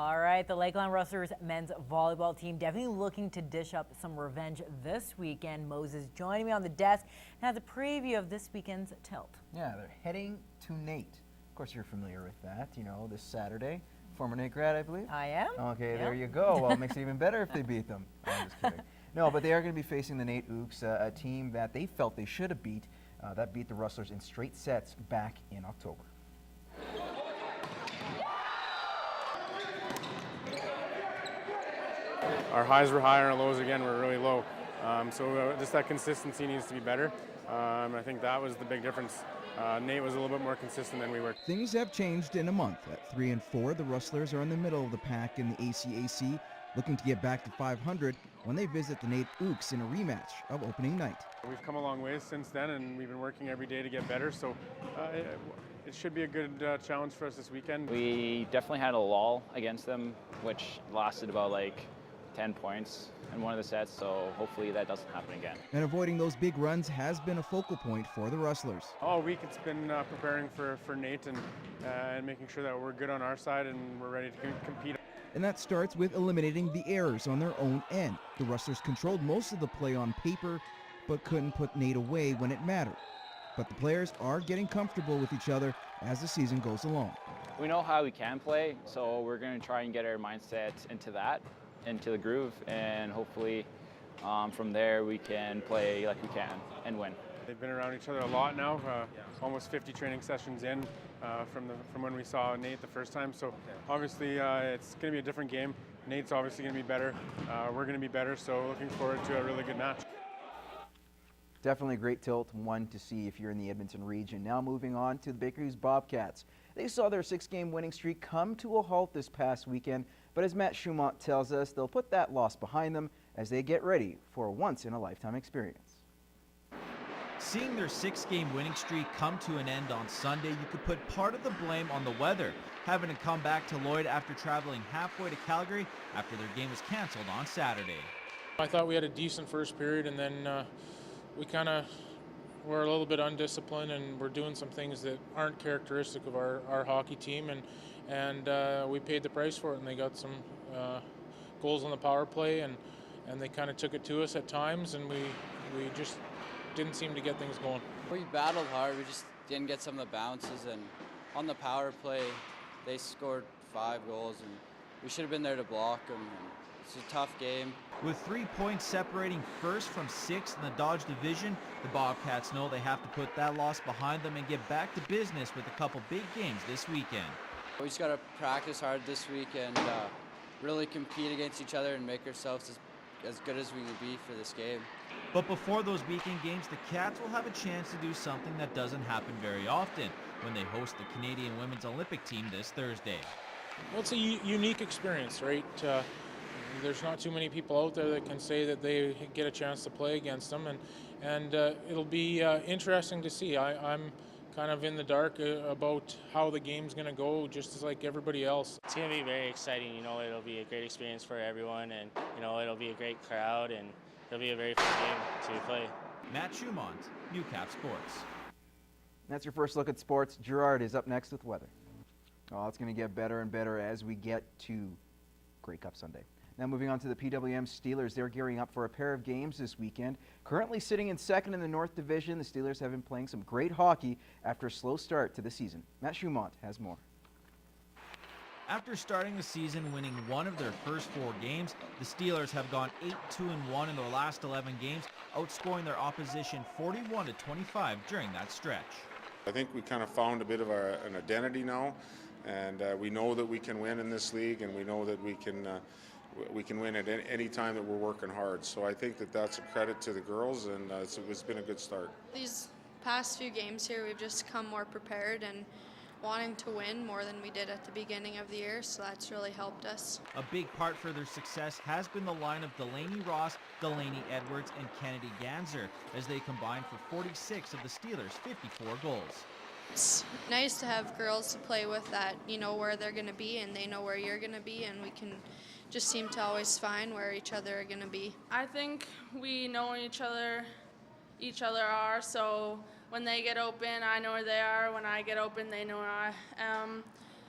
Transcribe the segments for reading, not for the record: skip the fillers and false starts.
All right, the Lakeland Rustlers men's volleyball team definitely looking to dish up some revenge this weekend. Moses joining me on the desk and has a preview of this weekend's tilt. Yeah, they're heading to Nate. Of course, you're familiar with that, you know, this Saturday. Former Nate grad, I believe? I am. Okay, yep. There you go. Well, it makes it even better if they beat them. I'm just kidding. No, but they are going to be facing the Nate Ooks, a team that they felt they should have beat, that beat the Rustlers in straight sets back in October. Our highs were high and our lows again were really low. So just that consistency needs to be better. I think that was the big difference. Nate was a little bit more consistent than we were. Things have changed in a month. At 3-4, the Rustlers are in the middle of the pack in the ACAC, looking to get back to 500 when they visit the Nate Ooks in a rematch of opening night. We've come a long way since then, and we've been working every day to get better. So it should be a good challenge for us this weekend. We definitely had a lull against them, which lasted about like 10 points in one of the sets, so hopefully that doesn't happen again. And avoiding those big runs has been a focal point for the Rustlers. All week it's been preparing for Nate and making sure that we're good on our side and we're ready to compete. And that starts with eliminating the errors on their own end. The Rustlers controlled most of the play on paper, but couldn't put Nate away when it mattered. But the players are getting comfortable with each other as the season goes along. We know how we can play, so we're going to try and get our mindset into the groove, and hopefully from there we can play like we can and win. They've been around each other a lot now, almost 50 training sessions in from when we saw Nate the first time. So obviously it's going to be a different game. Nate's obviously going to be better. We're going to be better, so looking forward to a really good match. Definitely a great tilt, one to see if you're in the Edmonton region. Now moving on to the Hughes Bobcats. They saw their 6-game winning streak come to a halt this past weekend, but as Matt Schumont tells us, they'll put that loss behind them as they get ready for a once-in-a-lifetime experience. Seeing their 6-game winning streak come to an end on Sunday, you could put part of the blame on the weather, having to come back to Lloyd after traveling halfway to Calgary after their game was canceled on Saturday. I thought we had a decent first period, and then we kind of were a little bit undisciplined, and we're doing some things that aren't characteristic of our hockey team, and we paid the price for it, and they got some goals on the power play, and they kind of took it to us at times, and we just didn't seem to get things going. We battled hard, we just didn't get some of the bounces, and on the power play they scored 5 goals, and we should have been there to block them. It's a tough game. With 3 points separating first from 6th in the Dodge division, the Bobcats know they have to put that loss behind them and get back to business with a couple big games this weekend. We just got to practice hard this week and really compete against each other and make ourselves as good as we can be for this game. But before those weekend games, the Cats will have a chance to do something that doesn't happen very often when they host the Canadian Women's Olympic team this Thursday. Well, it's a unique experience, right? There's not too many people out there that can say that they get a chance to play against them, and it'll be interesting to see. I'm kind of in the dark about how the game's going to go, just as like everybody else. It's going to be very exciting. You know, it'll be a great experience for everyone, and you know, it'll be a great crowd, and it'll be a very fun game to play. Matt Schumont, Newcap Sports. That's your first look at sports. Gerard is up next with weather. Oh, it's going to get better and better as we get to Grey Cup Sunday. Now moving on to the PWM Steelers, they're gearing up for a pair of games this weekend. Currently sitting in second in the North Division, the Steelers have been playing some great hockey after a slow start to the season. Matt Schumont has more. After starting the season winning 1 of their first 4 games, the Steelers have gone 8-2-1 in their last 11 games, outscoring their opposition 41-25 during that stretch. I think we kind of found a bit of an identity now, and we know that we can win in this league, and we know that we can win at any time that we're working hard. So I think that that's a credit to the girls, and it's been a good start. These past few games here, we've just come more prepared and wanting to win more than we did at the beginning of the year, so that's really helped us. A big part for their success has been the line of Delaney Ross, Delaney Edwards, and Kennedy Ganser, as they combine for 46 of the Steelers' 54 goals. It's nice to have girls to play with that, you know where they're going to be and they know where you're going to be, and we can just seem to always find where each other are going to be. I think we know each other are, so when they get open, I know where they are. When I get open, they know where I am.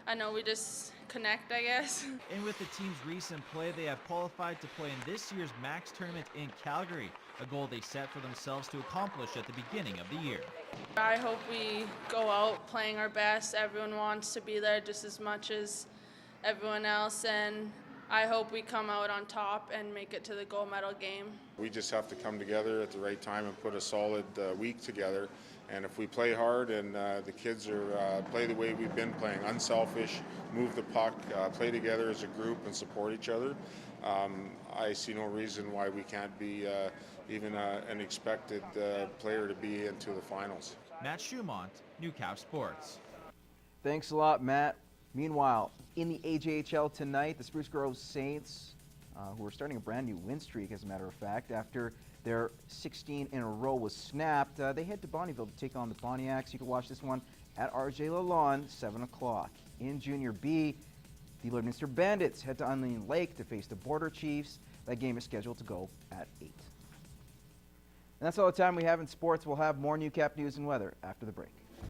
I know we just connect, I guess. And with the team's recent play, they have qualified to play in this year's MAX tournament in Calgary, a goal they set for themselves to accomplish at the beginning of the year. I hope we go out playing our best. Everyone wants to be there just as much as everyone else, and I hope we come out on top and make it to the gold medal game. We just have to come together at the right time and put a solid week together. And if we play hard and the kids are play the way we've been playing, unselfish, move the puck, play together as a group and support each other, I see no reason why we can't be even an expected player to be into the finals. Matt Schumont, Newcap Sports. Thanks a lot, Matt. Meanwhile, in the AJHL tonight, the Spruce Grove Saints, who are starting a brand new win streak, as a matter of fact, after their 16 in a row was snapped, they head to Bonnyville to take on the Pontiacs. You can watch this one at RJ Lalonde, 7 o'clock. In Junior B, the Lloydminster Bandits head to Onion Lake to face the Border Chiefs. That game is scheduled to go at 8. And that's all the time we have in sports. We'll have more Newcap news and weather after the break.